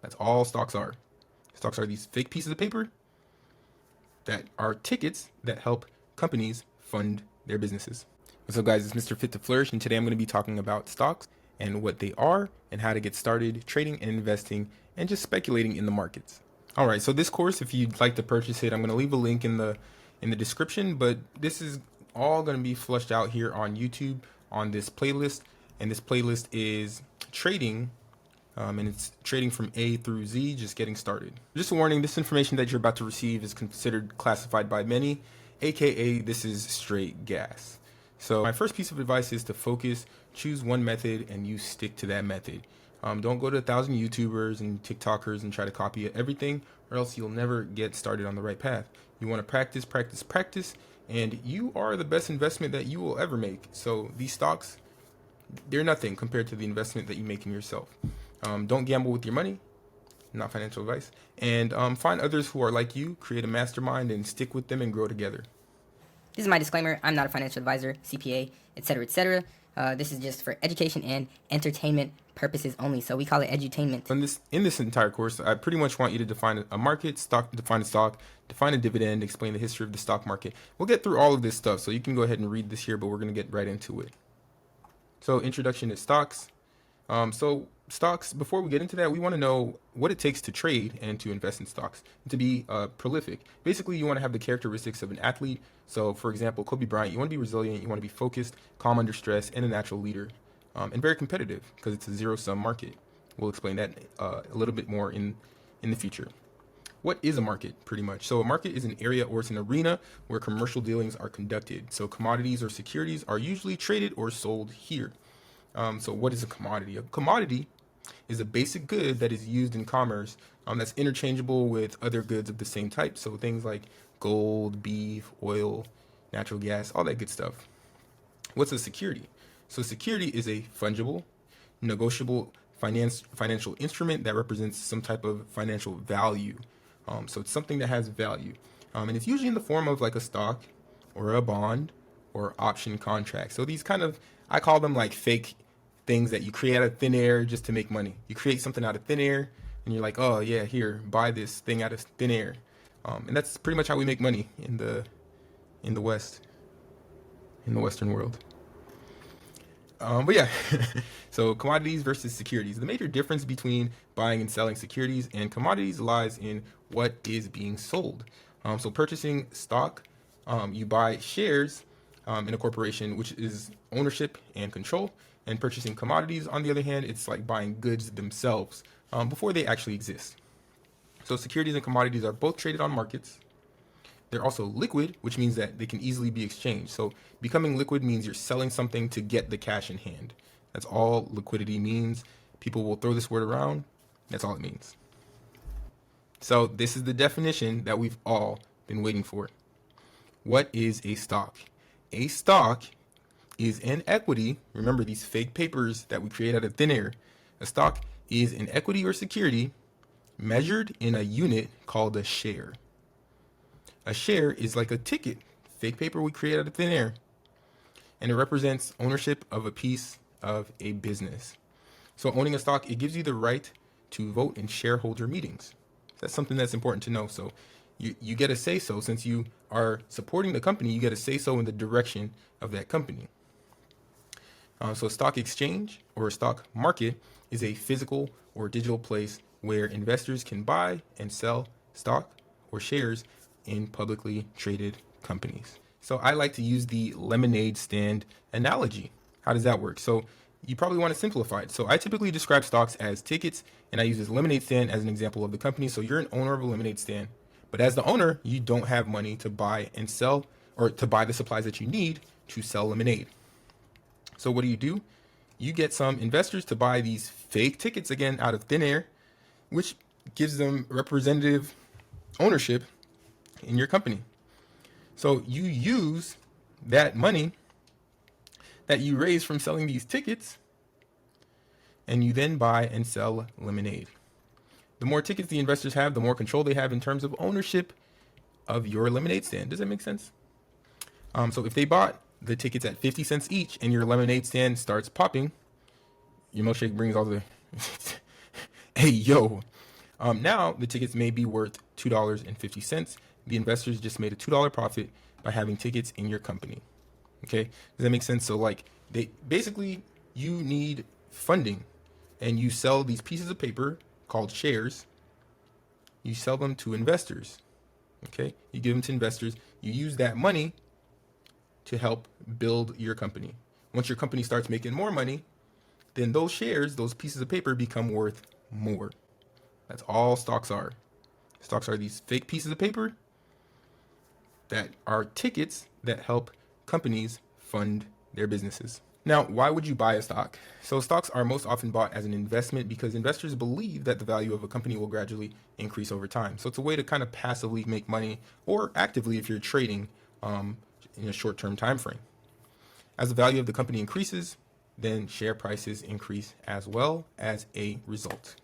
That's all stocks are. Stocks are these fake pieces of paper that are tickets that help companies fund their businesses. What's up, guys? It's Mr. Fit to Flourish, and today I'm going to be talking about stocks and what they are and how to get started trading and investing and just speculating in the markets. All right, so this course, if you'd like to purchase it, I'm going to leave a link in the description, but this is all going to be flushed out here on YouTube on this playlist, and this playlist is trading. And it's trading from A through Z, just getting started. Just a warning, this information that you're about to receive is considered classified by many, aka this is straight gas. So my first piece of advice is to focus, choose one method, and you stick to that method. Don't go to 1,000 YouTubers and TikTokers and try to copy everything, or else you'll never get started on the right path. You want to practice, practice, practice, and you are the best investment that you will ever make. So these stocks, they're nothing compared to the investment that you make in yourself. Don't gamble with your money, not financial advice, and find others who are like you, create a mastermind, and stick with them and grow together. This is my disclaimer. I'm not a financial advisor, CPA, etc., etc. This is just for education and entertainment purposes only, so we call it edutainment. In this entire course, I pretty much want you to define a market, define a stock, define a dividend, explain the history of the stock market. We'll get through all of this stuff, so you can go ahead and read this here, but we're going to get right into it. So introduction to stocks. So stocks, before we get into that, we want to know what it takes to trade and to invest in stocks, and to be prolific. Basically, you want to have the characteristics of an athlete. So for example, Kobe Bryant, you want to be resilient, you want to be focused, calm under stress, and a natural leader, and very competitive because it's a zero-sum market. We'll explain that a little bit more in the future. What is a market, pretty much? So a market is an area or it's an arena where commercial dealings are conducted. So commodities or securities are usually traded or sold here. So what is a commodity? A commodity is a basic good that is used in commerce that's interchangeable with other goods of the same type. So things like gold, beef, oil, natural gas, all that good stuff. What's a security? So security is a fungible, negotiable financial instrument that represents some type of financial value. So it's something that has value. And it's usually in the form of like a stock or a bond or option contract. So these kind of, I call them like fake things that you create out of thin air just to make money. You create something out of thin air and you're like, oh yeah, here, buy this thing out of thin air. And that's pretty much how we make money in the West, in the Western world. But yeah, so commodities versus securities. The major difference between buying and selling securities and commodities lies in what is being sold. So purchasing stock, you buy shares in a corporation, which is ownership and control. And purchasing commodities, on the other hand, it's like buying goods themselves before they actually exist. So securities and commodities are both traded on markets. They're also liquid, which means that they can easily be exchanged. So becoming liquid means you're selling something to get the cash in hand. That's all liquidity means. People will throw this word around. That's all it means. So this is the definition that we've all been waiting for. What is a stock? A stock is an equity. Remember these fake papers that we create out of thin air. A stock is an equity or security measured in a unit called a share. A share is like a ticket, fake paper we create out of thin air, and it represents ownership of a piece of a business. So owning a stock, it gives you the right to vote in shareholder meetings. That's something that's important to know. So you get a say-so. Since you are supporting the company, you get a say-so in the direction of that company. So a stock exchange or a stock market is a physical or digital place where investors can buy and sell stock or shares in publicly traded companies. So I like to use the lemonade stand analogy. How does that work? So you probably want to simplify it. So I typically describe stocks as tickets, and I use this lemonade stand as an example of the company. So you're an owner of a lemonade stand, but as the owner, you don't have money to buy and sell, or to buy the supplies that you need to sell lemonade. So what do? You get some investors to buy these fake tickets, again, out of thin air, which gives them representative ownership in your company. So you use that money that you raise from selling these tickets, and you then buy and sell lemonade. The more tickets the investors have, the more control they have in terms of ownership of your lemonade stand. Does that make sense? So if they bought the tickets at 50 cents each and your lemonade stand starts popping, your milkshake brings all the hey yo, Now the tickets may be worth $2.50. The investors just made a $2 profit by having tickets in your company. Okay, does that make sense? So like they basically, you need funding, and you sell these pieces of paper called shares. You sell them to investors. Okay, you give them to investors. You use that money to help build your company. Once your company starts making more money, then those shares, those pieces of paper, become worth more. That's all stocks are. Stocks are these fake pieces of paper that are tickets that help companies fund their businesses. Now, why would you buy a stock? So stocks are most often bought as an investment because investors believe that the value of a company will gradually increase over time. So it's a way to kind of passively make money, or actively if you're trading in a short-term time frame. As the value of the company increases, then share prices increase as well as a result.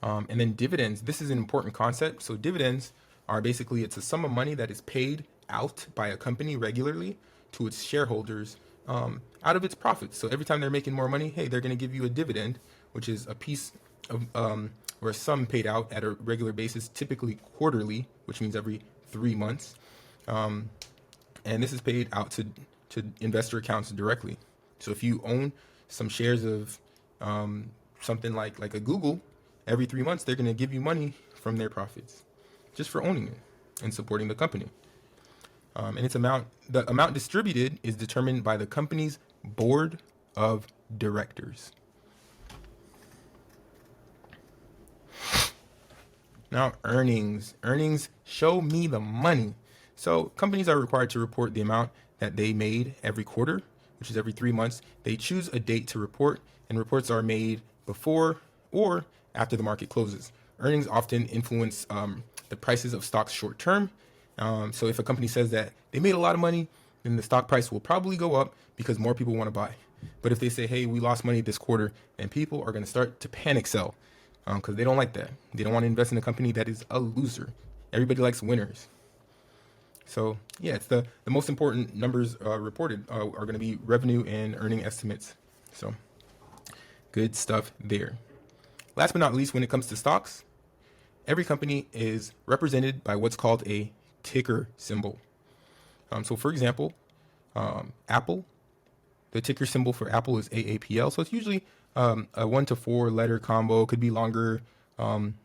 And then dividends. This is an important concept. So dividends are basically, it's a sum of money that is paid out by a company regularly to its shareholders out of its profits. So every time they're making more money, hey, they're going to give you a dividend, which is a piece of or a sum paid out at a regular basis, typically quarterly, which means every 3 months. And this is paid out to investor accounts directly. So if you own some shares of something like a Google, every 3 months they're going to give you money from their profits just for owning it and supporting the company. And the amount distributed is determined by the company's board of directors. Now, earnings. Earnings show me the money. So companies are required to report the amount that they made every quarter, which is every 3 months. They choose a date to report, and reports are made before or after the market closes. Earnings often influence the prices of stocks short term. So if a company says that they made a lot of money, then the stock price will probably go up because more people want to buy. But if they say, hey, we lost money this quarter, then people are going to start to panic sell because they don't like that. They don't want to invest in a company that is a loser. Everybody likes winners. So yeah, it's the most important numbers reported are going to be revenue and earning estimates. So good stuff there. Last but not least, when it comes to stocks, every company is represented by what's called a ticker symbol. So for example, Apple, the ticker symbol for Apple is AAPL. So it's usually a 1 to 4 letter combo, could be longer, and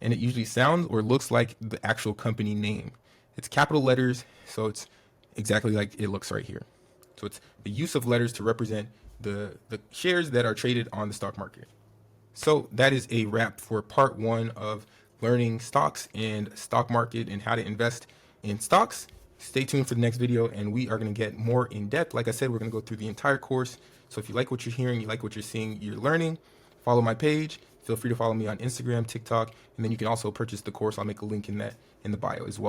it usually sounds or looks like the actual company name. It's capital letters, so it's exactly like it looks right here. So it's the use of letters to represent the shares that are traded on the stock market. So that is a wrap for part 1 of learning stocks and stock market and how to invest in stocks. Stay tuned for the next video, and we are going to get more in depth. Like I said, we're going to go through the entire course. So if you like what you're hearing, you like what you're seeing, you're learning, follow my page. Feel free to follow me on Instagram, TikTok, and then you can also purchase the course. I'll make a link in the bio as well.